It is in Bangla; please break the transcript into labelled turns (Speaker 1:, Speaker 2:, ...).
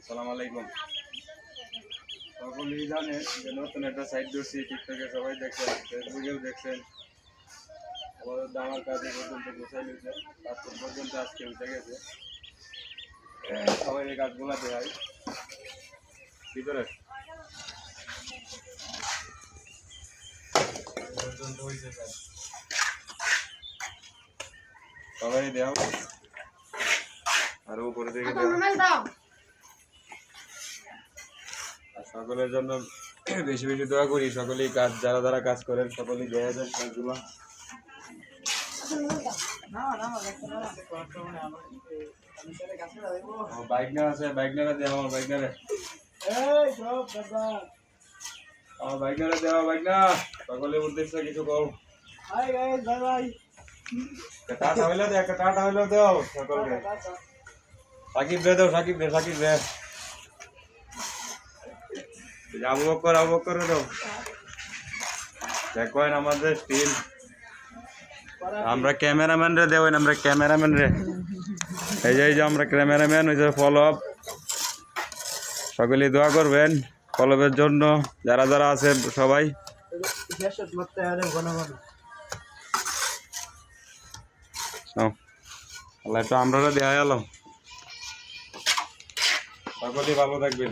Speaker 1: আসসালামু আলাইকুম। সকলেই জানেন যে নতুন একটা সাইট ধরছি, টিকটকে সবাই দেখছেন, ফেসবুকেও দেখছেন। আমাদের আমার কাজে পর্যন্ত গোছাই নিয়েছে, তারপর পর্যন্ত আজকে উঠে গেছে। সবাই এই কাজগুলো দেখায় ভিতরে পর্যন্ত হয়েছে কাজ, সবাই দেও আর উপরে থেকে দেও। সকলের জন্য বেশি বেশি দোয়া করি। সকলেই কাজ, যারা যারা কাজ করেন সকলেই দেখা যায় কাজগুলো। বাইক না আছে, বাইক না দেওয়া, আমার বাইক না রে, আমার বাইক না দেওয়া, বাইক না। সকলের উদ্দেশ্যে কিছু কও। টাটা হইলে দে, একটা টাটা হইলেও দেও সকলকে। সাকিব রে দেও, সাকিব রে, সাকিব রে। আবু বকর দাও। দেখেন আমাদের টিম, আমরা ক্যামেরাম্যান রে দেবেন, আমরা ক্যামেরাম্যান রে, এই যে আমরা ক্যামেরাম্যান, ওই যে ফলো আপ। সকলেই দোয়া করবেন ফলোআপের জন্য, যারা যারা আছে সবাই। আল্লাহ একটু আমরা দেখাই এলাম। সকলেই ভালো থাকবেন।